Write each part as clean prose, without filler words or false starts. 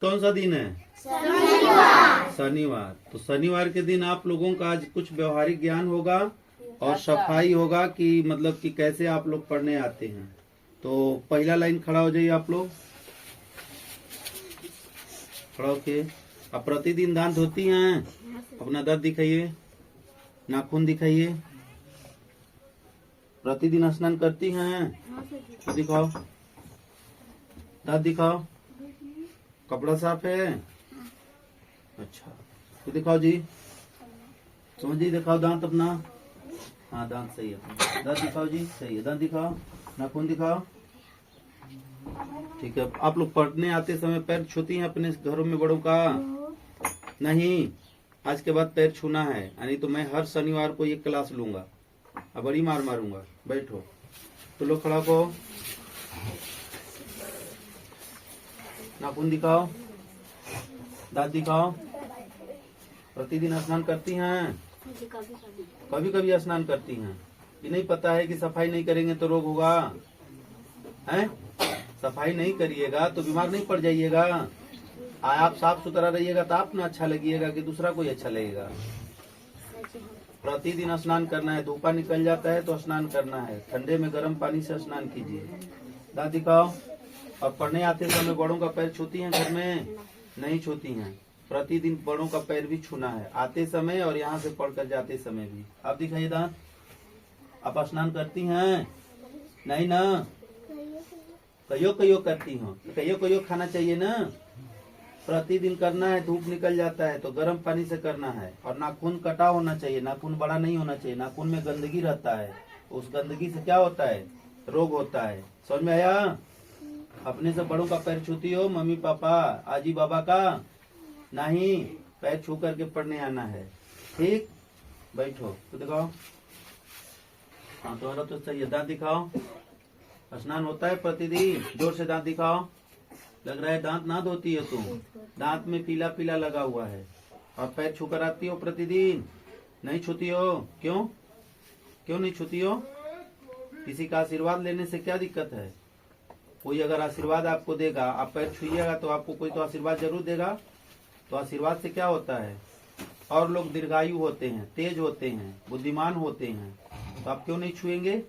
कौन सा दिन है? शनिवार। तो शनिवार के दिन आप लोगों का आज कुछ व्यवहारिक ज्ञान होगा और सफाई होगा कि मतलब कि कैसे आप लोग पढ़ने आते हैं। तो पहला लाइन खड़ा हो जाइए आप लोग, खड़ा होके। आप प्रतिदिन दांत धोती हैं? अपना दांत दिखाइए, नाखून दिखाइए। प्रतिदिन स्नान करती हैं? तो दिखाओ, दांत दिखाओ। कपड़ा साफ है? अच्छा, तो दिखाओ जी, समझिए, दिखाओ दांत अपना। हाँ, दांत सही है। दांत दिखाओ जी, सही है। दांत दिखाओ, नाखून दिखाओ। ठीक है। आप लोग पढ़ने आते समय पैर छूती हैं अपने घरों में बड़ों का? नहीं, आज के बाद पैर छूना है, यानी तो मैं हर शनिवार को ये क्लास लूंगा। अब बड़ी मार मारूंगा। बैठो, तो लोग खड़ा को। नाखून दिखाओ, दांत दिखाओ। प्रतिदिन स्नान करती हैं? कभी कभी स्नान करती हैं। ये नहीं पता है कि सफाई नहीं करेंगे तो रोग होगा? हैं? सफाई नहीं करिएगा तो बीमार नहीं पड़ जाइएगा। आप साफ सुथरा रहिएगा तो आप ना अच्छा लगेगा कि दूसरा कोई अच्छा लगेगा। प्रतिदिन स्नान करना है। धूपा निकल जाता है तो स्नान करना है। ठंडे में गर्म पानी से स्नान कीजिए। दांत दिखाओ। और पढ़ने आते समय बड़ों का पैर छूती हैं घर में? नहीं छूती हैं। प्रतिदिन बड़ों का पैर भी छूना है, आते समय और यहाँ से पढ़कर जाते समय भी। आप दिखाइए दांत। आप स्नान करती हैं? नहीं ना, कयो कयो करती हो। कयो कयो खाना चाहिए ना। प्रतिदिन करना है। धूप निकल जाता है तो गर्म पानी से करना है। और नाखून कटा होना चाहिए, नाखून बड़ा नहीं होना चाहिए। नाखून में गंदगी रहता है, उस गंदगी से क्या होता है? रोग होता है। समझ में आया? अपने से बड़ों का पैर छूती हो? मम्मी पापा आजी बाबा का? नहीं, पैर छू करके पढ़ने आना है। ठीक, बैठो। तो दिखाओ। हाँ, तुम्हारा तो सही है। दांत दिखाओ। स्नान होता है प्रतिदिन? जोर से दांत दिखाओ। लग रहा है दांत ना धोती है तुम। दांत में पीला पीला लगा हुआ है। और पैर छू कर आती हो प्रतिदिन? नहीं छूती हो? क्यों? क्यों नहीं छूती हो? किसी का आशीर्वाद लेने से क्या दिक्कत है? कोई अगर आशीर्वाद आपको देगा, आप पैर छुइएगा तो आपको कोई तो आशीर्वाद जरूर देगा। तो आशीर्वाद से क्या होता है? और लोग दीर्घायु होते हैं, तेज होते हैं, बुद्धिमान होते हैं। तो आप क्यों नहीं छुएंगे?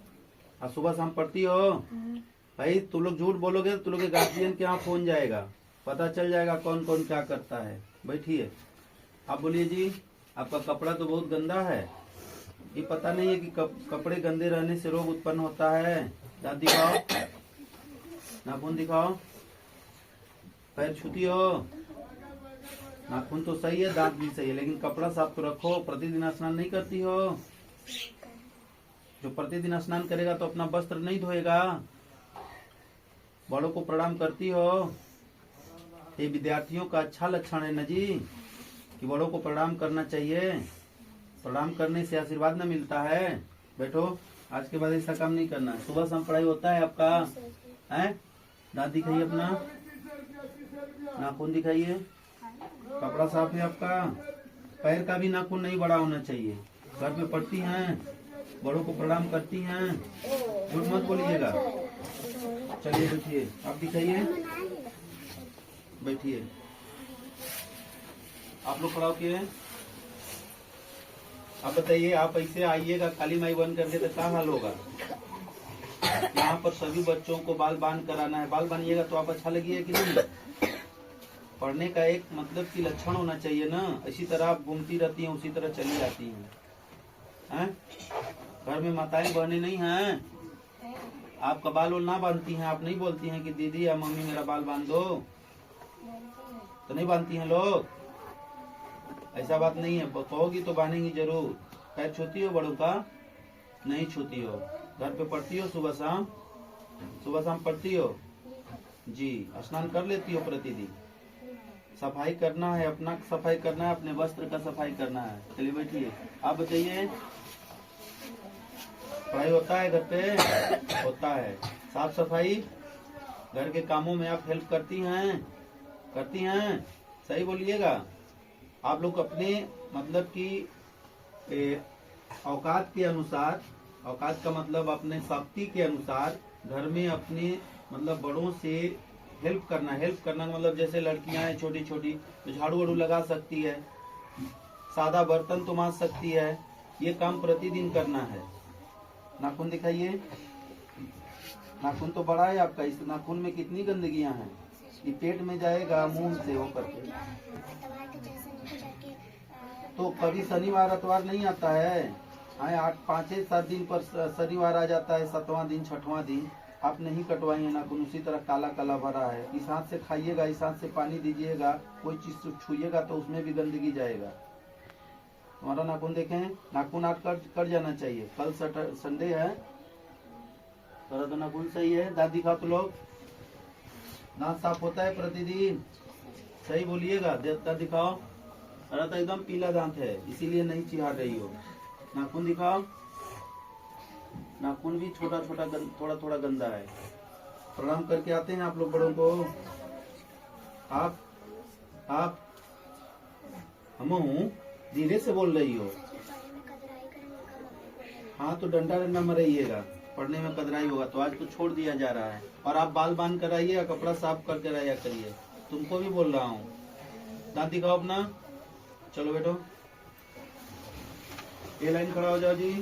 आप सुबह शाम पढ़ती हो? भाई तुम लोग झूठ बोलोगे तो तुम लोग के गार्जियन के यहाँ फोन जाएगा, पता चल जाएगा कौन कौन क्या करता है। बैठिए। आप बोलिए जी, आपका कपड़ा तो बहुत गंदा है। ये पता नहीं है कि कपड़े गंदे रहने से रोग उत्पन्न होता है। दांत दिखाओ, नाखून दिखाओ। पैर छूती हो? नाखून तो सही है, दांत भी सही है, लेकिन कपड़ा साफ तो रखो। प्रतिदिन स्नान नहीं करती हो? जो प्रतिदिन स्नान करेगा तो अपना वस्त्र नहीं धोएगा। बड़ों को प्रणाम करती हो? ये विद्यार्थियों का अच्छा लक्षण है न जी, कि बड़ों को प्रणाम करना चाहिए। प्रणाम करने से आशीर्वाद न मिलता है। बैठो, आज के बाद ऐसा काम नहीं करना है। सुबह शाम पढ़ाई होता है आपका? है? दांत दिखाइए अपना, नाखून दिखाइए। कपड़ा साफ है आपका? पैर का भी नाखून नहीं बड़ा होना चाहिए। घर पे पढ़ती हैं? बड़ों को प्रणाम करती हैं? झूठ मत बोलिएगा। चलिए बैठिए। आप दिखाइए, बैठिए। आप लोग खड़ा होके आप बताइए। आप ऐसे आइएगा काली माई बन करके तो क्या हाल होगा? यहाँ पर सभी बच्चों को बाल बांध कराना है। बाल बांधिएगा तो आप अच्छा लगिए कि नहीं? पढ़ने का एक मतलब की लक्षण होना चाहिए ना। इसी तरह आप घूमती रहती हैं, उसी तरह चली जाती हैं। घर में माताएं बहनें नहीं हैं? आपका बाल ना बांधती हैं? आप नहीं बोलती हैं कि दीदी या मम्मी मेरा बाल बांध दो? तो नहीं बांधती हैं लोग? ऐसा बात नहीं है, कहोगी तो बांधेंगी जरूर। पैर छूती हो बड़ों का? नहीं छूती हो। घर पे पढ़ती हो सुबह शाम? सुबह शाम पढ़ती हो जी? स्नान कर लेती हो प्रतिदिन? सफाई करना है, अपना सफाई करना है, अपने वस्त्र का सफाई करना है। चलिए बैठिए। आप बताइए, पढ़ाई होता है घर पे? होता है। साफ सफाई घर के कामों में आप हेल्प करती हैं? करती हैं? सही बोलिएगा। आप लोग अपने मतलब कि औकात के अनुसार, औकात का मतलब अपने शक्ति के अनुसार घर में अपने मतलब बड़ों से हेल्प करना का मतलब जैसे लड़कियां हैं छोटी छोटी तो झाड़ू वाड़ू लगा सकती है, सादा बर्तन तो मांज सकती है, ये काम प्रतिदिन करना है। नाखून दिखाइए, नाखून तो बड़ा है आपका, इस नाखून में कितनी गंदगियां हैं, ये पेट में जाएगा मुंह से होकर के। तो कभी शनिवार अतवार नहीं आता है, हाँ 5-7 दिन पर शनिवार आ जाता है, 7वां दिन 6वां दिन आप नहीं कटवाइए नाखून, उसी तरह काला काला भरा है। इस हाथ से खाइएगा, इस हाथ से पानी दीजिएगा, कोई चीज छुइएगा तो उसमें भी गंदगी जाएगा। हमारा नाखून देखें, नाखून आज कट जाना चाहिए, कल संडे है, तो नाखून सही है। दांत दिखाओ तो लोग, दांत साफ होता है प्रतिदिन, सही बोलिएगा, दांत दिखाओ। अरे तो एकदम पीला दांत है, इसीलिए नहीं चिहार रही हो। नाखून दिखाओ, नाखून भी छोटा छोटा थोड़ा थोड़ा गंदा है। प्रणाम करके आते हैं आप लोग बड़ों को। आप हम हूँ, धीरे से बोल रही हो। हाँ तो डंडा में रहिएगा, पढ़ने में कदराई होगा तो आज तो छोड़ दिया जा रहा है। और आप बाल बांध कर आइए, कपड़ा साफ करके रहा करिए, तुमको भी बोल रहा हूँ। दांत दिखाओ अपना, चलो बेटो, ये लाइन खड़ा हो जाओ जी,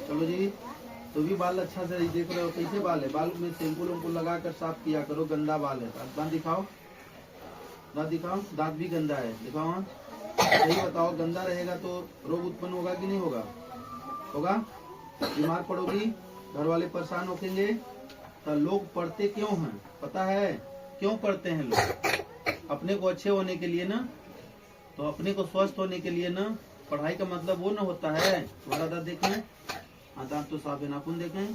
चलो जी। तो भी बाल अच्छा से देख रहे हो कैसे बाल है, बाल में शैम्पू वैम्पू लगा कर साफ किया करो, गंदा बाल है। दांत दिखाओ, दांत दिखाओ, दांत भी गंदा है, दिखाओ। सही बताओ, गंदा रहेगा तो रोग उत्पन्न होगा कि नहीं होगा? होगा, बीमार पड़ोगी, घर वाले परेशान होंगे। तो लोग पढ़ते क्यों हैं पता है? क्यों पढ़ते हैं लोग? अपने को अच्छे होने के लिए ना, तो अपने को स्वस्थ होने के लिए ना। पढ़ाई का मतलब वो ना होता है। तुम्हारा दांत देखें, हाँ दांत तो साफ है। नाखून देखें,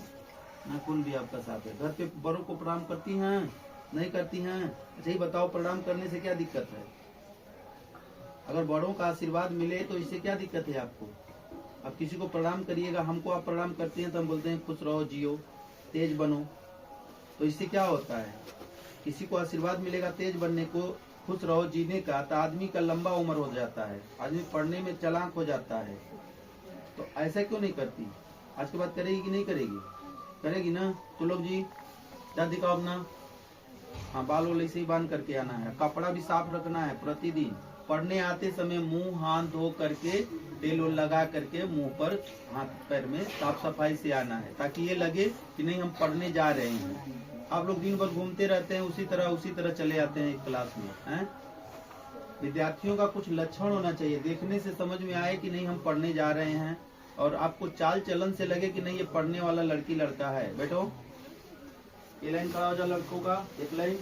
नाखून भी आपका साफ है। घर पे बड़ों को प्रणाम करती हैं नहीं करती हैं? अच्छा ही बताओ, प्रणाम करने से क्या दिक्कत है? अगर बड़ों का आशीर्वाद मिले तो इससे क्या दिक्कत है आपको? अब किसी को प्रणाम करिएगा, हमको आप प्रणाम करते हैं तो हम बोलते हैं खुश रहो, जियो, तेज बनो। तो इससे क्या होता है? किसी को आशीर्वाद मिलेगा तेज बनने को, खुश रहो जीने का, तो आदमी का लंबा उम्र हो जाता है, आदमी पढ़ने में चालाक हो जाता है। तो ऐसा क्यों नहीं करती? आज के बाद करेगी कि नहीं करेगी? करेगी ना। तो लोग जी दांत दिखाओ अपना। हाँ, बाल वाल ऐसे ही बांध करके आना है, कपड़ा भी साफ रखना है प्रतिदिन। पढ़ने आते समय मुंह हाथ धो करके, तेल लगा करके मुंह पर हाथ पैर में साफ सफाई से आना है, ताकि ये लगे कि नहीं हम पढ़ने जा रहे हैं। आप लोग दिन भर घूमते रहते हैं, उसी तरह चले आते हैं क्लास में, हैं? विद्यार्थियों का कुछ लक्षण होना चाहिए, देखने से समझ में आए कि नहीं हम पढ़ने जा रहे हैं, और आपको चाल चलन से लगे कि नहीं ये पढ़ने वाला लड़की लड़का है। बैठो, ये लाइन खड़ा हो जाओ लड़कों का, एक लाइन।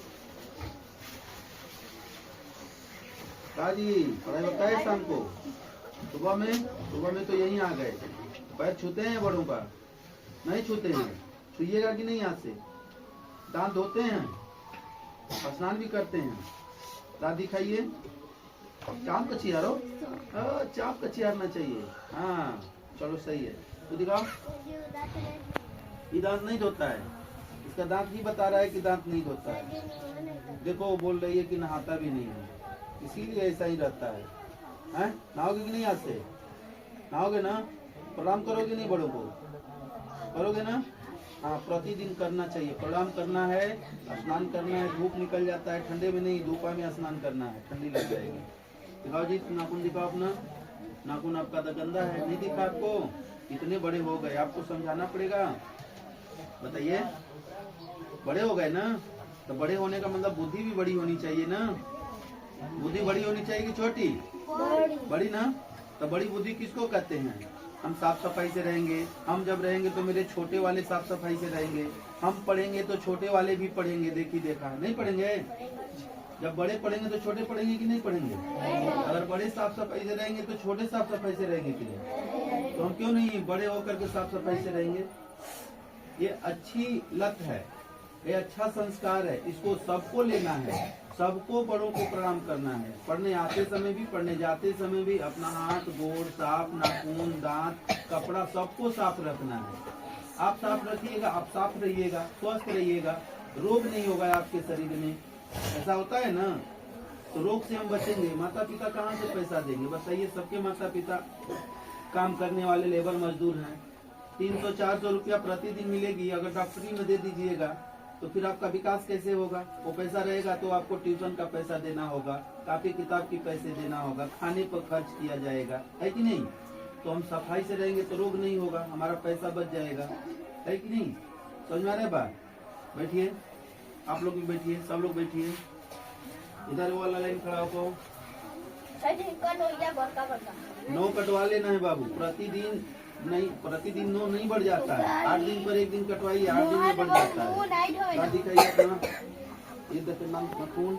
जी पढ़ाई होता है शाम को, सुबह में तो यहीं आ गए। पैर छूते हैं बड़ों का? नहीं छूते हैं, छुइएगा कि नहीं? हाथ से दांत धोते हैं, स्नान भी करते हैं। दांत दिखाइए, चाप का चिहारो, चाप का चिहारना चाहिए। हाँ चलो सही है। तो दिखाओ, ये दांत नहीं धोता है, इसका दांत ही बता रहा है कि दांत नहीं धोता है। देखो वो बोल रही है कि नहाता भी नहीं है, इसीलिए ऐसा ही रहता है। हैं? नहाओगे कि नहीं? आज से नहाओगे ना? प्रणाम करोगे नहीं? बड़ों को करोगे ना? हाँ, प्रतिदिन करना चाहिए, प्रणाम करना है, स्नान करना है। धूप निकल जाता है, ठंडे में नहीं, धूपा में स्नान करना है, ठंडी लग जाएगी। दिखाओ जी, नाखून दिखाओ अपना। नाखून आपका तो गंदा है, नहीं दिखा आपको? इतने बड़े हो गए, आपको समझाना पड़ेगा। बताइए, बड़े हो गए ना, तो बड़े होने का मतलब बुद्धि भी बड़ी होनी चाहिए ना। बुद्धि बड़ी होनी चाहिए कि छोटी? बड़ी ना। तो बड़ी बुद्धि किसको कहते हैं? हम साफ सफाई से रहेंगे, हम जब रहेंगे तो मेरे छोटे वाले साफ सफाई से रहेंगे, हम पढ़ेंगे तो छोटे वाले भी पढ़ेंगे। देखी देखा नहीं पढ़ेंगे? जब बड़े पढ़ेंगे तो छोटे पढ़ेंगे कि नहीं पढ़ेंगे? अगर बड़े साफ सफाई से रहेंगे तो छोटे साफ सफाई से रहेंगे कि नहीं? तो हम क्यों नहीं बड़े होकर के साफ सफाई से रहेंगे? ये अच्छी लत है, ये अच्छा संस्कार है, इसको सबको लेना है, सबको बड़ों को प्रणाम करना है। पढ़ने आते समय भी, पढ़ने जाते समय भी अपना हाथ गोड़ साफ, नाखून, दांत, कपड़ा सबको साफ रखना है। आप साफ रखिएगा, आप साफ रहिएगा, स्वस्थ रहिएगा, रोग नहीं होगा आपके शरीर में। ऐसा होता है ना, तो रोग से हम बचेंगे। माता पिता कहाँ से पैसा देंगे? बताइए, सबके माता पिता काम करने वाले लेबर मजदूर हैं, 300-400 रुपया प्रतिदिन मिलेगी। अगर डॉक्टरी में दे दीजिएगा तो फिर आपका विकास कैसे होगा? वो पैसा रहेगा तो आपको ट्यूशन का पैसा देना होगा, कापी किताब की पैसे देना होगा, खाने पर खर्च किया जाएगा, है कि नहीं? तो हम सफाई से रहेंगे तो रोग नहीं होगा, हमारा पैसा बच जाएगा, है कि नहीं? समझ में आ रहा है बात? बैठिए, आप लोग भी बैठिए, सब लोग बैठिए। इधर वाला लाइन खड़ा हो। नो कटवा लेना है बाबू, प्रतिदिन नहीं, प्रतिदिन नो नहीं बढ़ जाता है। 8 दिन पर एक दिन कटवाइए, 8 दिन में बढ़ जाता है। दादी का ये देखिए नाखून,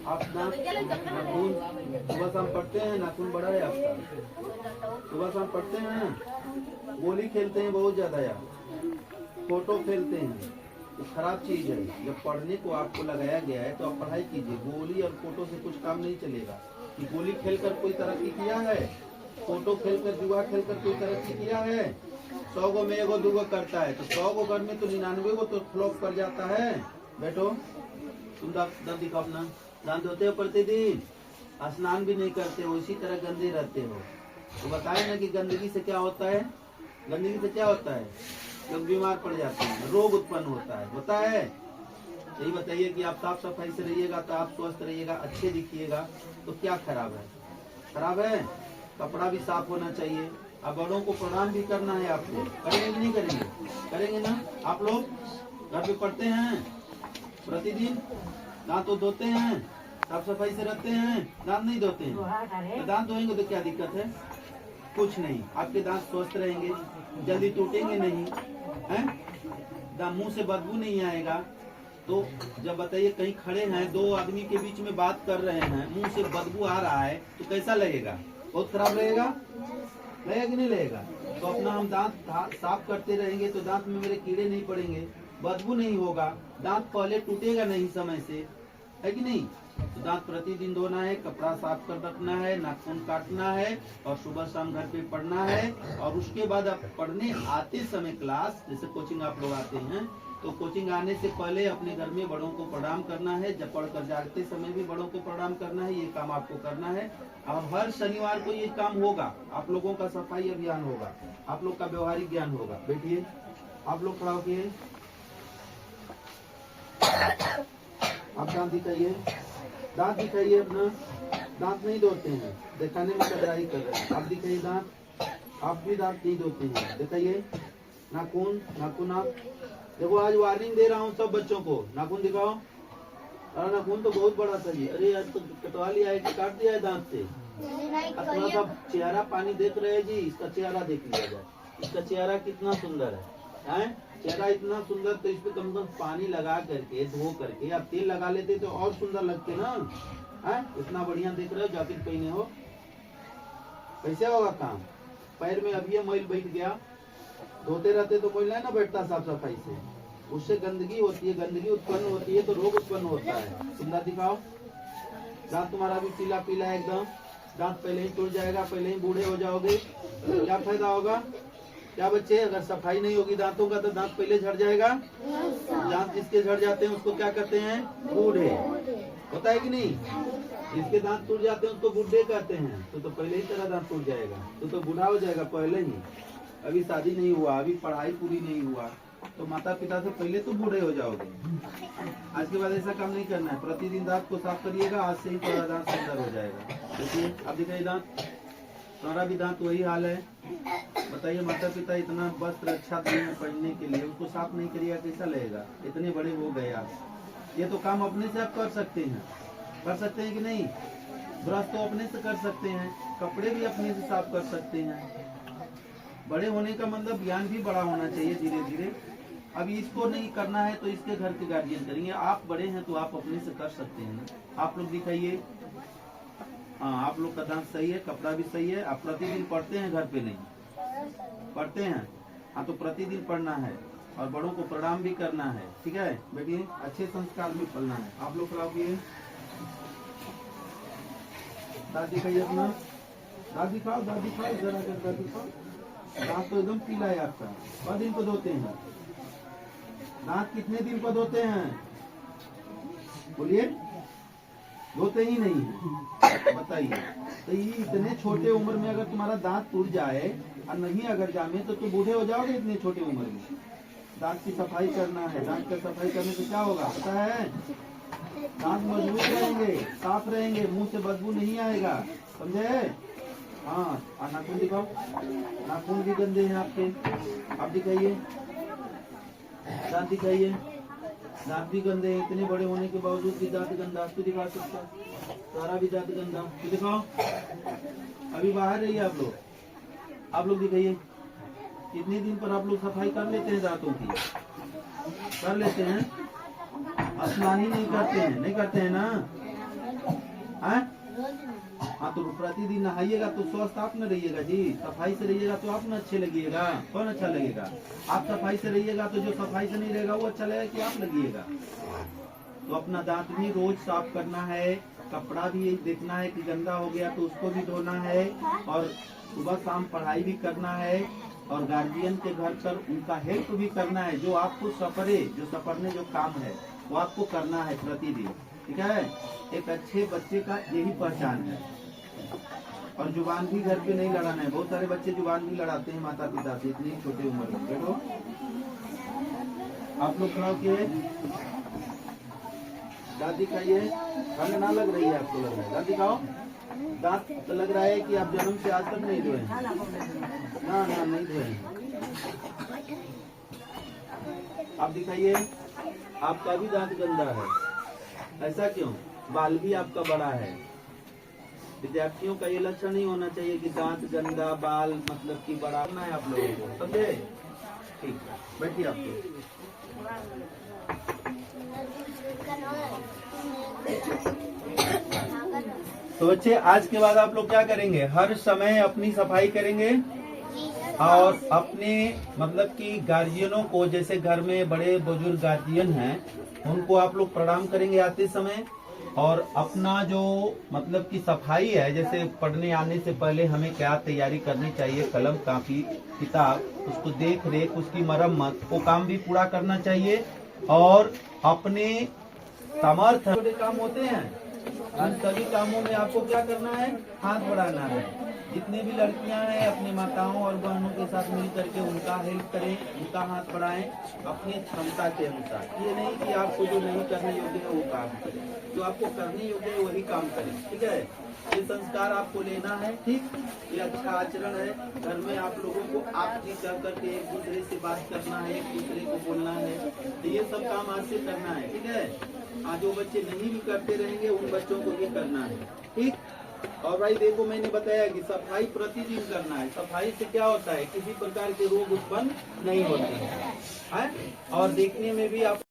आप नाखून सुबह शाम पढ़ते हैं, नाखून बड़ा है आपका, सुबह शाम पढ़ते हैं, गोली खेलते हैं बहुत ज्यादा यार, फोटो खेलते हैं, तो खराब चीज है। जब पढ़ने को आपको लगाया गया है तो आप पढ़ाई कीजिए। गोली और फोटो से कुछ काम नहीं चलेगा। कि गोली खेलकर कोई तरक्की किया है, फोटो खेलकर, जुआ खेलकर कोई तरक्की किया है? 100 गो में 1 2 करता है, तो 100 गो घर में तो 99 गो तो फ्लॉप कर जाता है। बैठो, तुम दांत दिखाओ अपना। दांत धोते हो प्रतिदिन, स्नान भी नहीं करते हो, इसी तरह गंदे रहते हो। तो बताए ना कि गंदगी से क्या होता है? गंदगी से क्या होता है? लोग बीमार पड़ जाते हैं, रोग उत्पन्न होता है। यही बताइए कि आप साफ सफाई से रहिएगा तो आप स्वस्थ रहिएगा, अच्छे दिखिएगा, तो क्या खराब है? खराब है? कपड़ा भी साफ होना चाहिए। अब बड़ों को प्रणाम भी करना है आपको, करेंगे कि नहीं करेंगे? करेंगे ना? आप लोग घर पे पढ़ते हैं प्रतिदिन, दांत तो धोते हैं, साफ सफाई से रहते हैं, दांत नहीं धोते हैं, तो दांत धोएंगे तो क्या दिक्कत है? कुछ नहीं, आपके दांत स्वस्थ रहेंगे, जल्दी टूटेंगे नहीं, हैं? मुंह से बदबू नहीं आएगा। तो जब बताइए कहीं खड़े हैं, 2 आदमी के बीच में बात कर रहे हैं, मुंह से बदबू आ रहा है, तो कैसा लगेगा? बहुत खराब लगेगा, लगेगा कि नहीं लगेगा? तो अपना हम दांत साफ करते रहेंगे तो दांत में मेरे कीड़े नहीं पड़ेंगे, बदबू नहीं होगा, दांत पहले टूटेगा नहीं समय से, है कि नहीं? तो दांत प्रतिदिन धोना है, कपड़ा साफ कर रखना है, नाखून काटना है, और सुबह शाम घर पे पढ़ना है। और उसके बाद आप पढ़ने आते समय क्लास, जैसे कोचिंग आप लोग आते हैं, तो कोचिंग आने से पहले अपने घर में बड़ों को प्रणाम करना है। जब पढ़कर जागते समय भी बड़ों को प्रणाम करना है, ये काम आपको करना है। और हर शनिवार को ये काम होगा, आप लोगों का सफाई अभियान होगा, आप लोग का व्यवहारिक ज्ञान होगा। बैठिए, आप लोग खड़ा होइए, आप दांत दिखाइए, दांत दिखाइए अपना। दांत नहीं धोते हैं, दिखाने में कतराई कर रहे हैं। आप दिखाइए दांत, आप भी दांत नहीं धोते हैं, दिखाइए। नाखून, नाखून आप देखो, आज वार्निंग दे रहा हूँ सब बच्चों को, नाखून दिखाओ। अरे नाखून तो बहुत बड़ा सही, अरे आज तो कटवा लिया है कि काट दिया है दांत से? थोड़ा सा चेहरा पानी देख रहे हैं जी, इसका चेहरा देख लिया जाए, इसका चेहरा कितना सुंदर है? चेहरा इतना सुंदर, तो इस पे कम से कम पानी लगा करके, धो करके, आप तेल लगा लेते तो और सुंदर लगते ना, है? इतना बढ़िया देख रहे हो, जैकेट पहने हो, कैसे होगा काम? पैर में अभी मैल बैठ गया, धोते रहते तो मैल ना बैठता साफ सफाई से, उससे गंदगी होती है, गंदगी उत्पन्न होती है तो रोग उत्पन्न होता है। सुंदर दिखाओ, दांत तुम्हारा भी पीला पीला है एकदम, दांत पहले ही टूट जाएगा, पहले ही बूढ़े हो जाओगे, क्या फायदा होगा? क्या बच्चे, अगर सफाई नहीं होगी दांतों का तो दांत पहले झड़ जाएगा। दांत जिसके झड़ जाते हैं उसको क्या कहते हैं? बूढ़े। होता है कि नहीं? जिसके दांत टूट जाते हैं उसको बूढ़े कहते हैं। तो पहले ही तेरा दांत टूट जाएगा, तो बूढ़ा हो जाएगा पहले ही। अभी शादी नहीं हुआ, अभी पढ़ाई पूरी नहीं हुआ, तो माता पिता से पहले तो बूढ़े हो जाओगे। आज के बाद ऐसा काम नहीं करना है, प्रतिदिन दांत को साफ करिएगा, आज से ही तुम्हारा दांत सुंदर हो जाएगा। देखिए, अब दिखाइए दांत, तुम्हारा भी दांत वही हाल है। बताइए, माता पिता इतना वस्त्र अच्छा दिए हैं पहनने के लिए, उसको साफ नहीं करिएगा कैसा लगेगा? इतने बड़े हो गए आप, ये तो काम अपने से आप कर सकते हैं, कर सकते हैं कि नहीं? ब्रश तो अपने से कर सकते हैं, कपड़े भी अपने से साफ कर सकते हैं। बड़े होने का मतलब ज्ञान भी बड़ा होना चाहिए धीरे धीरे। अब इसको नहीं करना है तो इसके घर के गार्जियन करेंगे। आप बड़े हैं तो आप अपने से कर सकते हैं ना। आप लोग दिखाइए, हाँ, आप लोग का दांत सही है, कपड़ा भी सही है। आप प्रतिदिन पढ़ते हैं, घर पे नहीं पढ़ते हैं? हाँ, तो प्रतिदिन पढ़ना है और बड़ों को प्रणाम भी करना है, ठीक है? बेटिए, अच्छे संस्कार भी पढ़ना है। आप लोग खिलाओ, दांत दिखाइए अपना, दांत दिखाओ, दांत दिखाओ, जरा दांत दिखाओ। दांत तो एकदम पीला है आपका। कितने दिन को धोते हैं दांत? कितने दिन को धोते हैं? बोलिए, धोते ही नहीं है, बताइए। तो ये इतने छोटे उम्र में अगर तुम्हारा दांत टूट जाए और नहीं अगर जामे तो तुम बूढ़े हो जाओगे इतने छोटे उम्र में। दांत की सफाई करना है। दांत का सफाई करने से क्या होगा पता है? दांत मजबूत रहेंगे, साफ रहेंगे, मुंह से बदबू नहीं आएगा, समझे? हाँ, और नाखून दिखाओ, नाखून भी गंदे हैं आपके, आप दिखाइए, दांत दिखाइए, दांत भी गंदे हैं। इतने बड़े होने के बावजूद भी दांत गंदा, तो दिखा सकता, सारा भी दांत गंदा, तो दिखाओ। अभी बाहर रहिए आप लोग दिखाइए, कितने दिन पर आप लोग सफाई कर लेते हैं दांतों की? कर लेते हैं? स्नान ही नहीं करते हैं, नहीं करते हैं ना? हाँ, तो प्रतिदिन नहाइएगा तो स्वस्थ आप न रहिएगा जी। सफाई से रहिएगा तो आप न अच्छे लगिएगा। कौन अच्छा लगेगा? आप सफाई से रहिएगा तो जो सफाई से नहीं रहेगा वो अच्छा लगेगा कि आप लगिएगा। तो अपना दांत भी रोज साफ करना है। कपड़ा भी देखना है कि गंदा हो गया तो उसको भी धोना है, और सुबह शाम पढ़ाई भी करना है, और गार्जियन के घर पर उनका हेल्प भी करना है। जो आपको सफरने जो काम है वो आपको करना है प्रतिदिन, ठीक है? एक अच्छे बच्चे का यही पहचान है। और जुबान भी घर पे नहीं लड़ाना है। बहुत सारे बच्चे जुबान भी लड़ाते हैं माता पिता से इतनी छोटी उम्र में। देखो आप लोग खड़ा किए, दांत दिखाइए। ठंड ना लग रही है आपको? लग रहा है? दांत दिखाओ। दांत तो लग रहा है कि आप जन्म से आज तक नहीं धोए? ना नहीं धोए। आप दिखाइए, आपका भी दांत गंदा है। ऐसा क्यों? बाल भी आपका बड़ा है। विद्यार्थियों का ये लक्षण नहीं होना चाहिए कि दांत गंदा, बाल मतलब कि बड़ा ना है आप लोगों को, समझे? ठीक है, बैठिए आप लोग। तो बच्चे आज के बाद आप लोग क्या करेंगे? हर समय अपनी सफाई करेंगे, और अपने मतलब कि गार्जियनों को, जैसे घर में बड़े बुजुर्ग गार्जियन हैं उनको आप लोग प्रणाम करेंगे आते समय। और अपना जो मतलब की सफाई है, जैसे पढ़ने आने से पहले हमें क्या तैयारी करनी चाहिए, कलम कापी किताब, उसको देख रेख, उसकी मरम्मत, वो काम भी पूरा करना चाहिए। और अपने सामर्थ्य छोटे काम होते हैं, उन सभी कामों में आपको क्या करना है? हाथ बढ़ाना है। जितने भी लड़कियां हैं अपनी माताओं और बहनों के साथ मिल करके उनका हेल्प करें, उनका हाथ बढ़ाएं अपनी क्षमता के अनुसार। ये नहीं कि आपको जो नहीं करने योग्य है वो काम करें, जो आपको करने योग्य है वही काम करें, ठीक है? ये संस्कार आपको लेना है, ठीक? ये अच्छा आचरण है। घर में आप लोगों को आप जी कर करके एक दूसरे से बात करना है, एक दूसरे को बोलना है, तो ये सब काम आज से करना है, ठीक है? आज जो बच्चे नहीं भी करते रहेंगे उन बच्चों को ये करना है, ठीक? और भाई देखो, मैंने बताया कि सफाई प्रतिदिन करना है। सफाई से क्या होता है? किसी प्रकार के रोग उत्पन्न नहीं होते हैं, और देखने में भी आप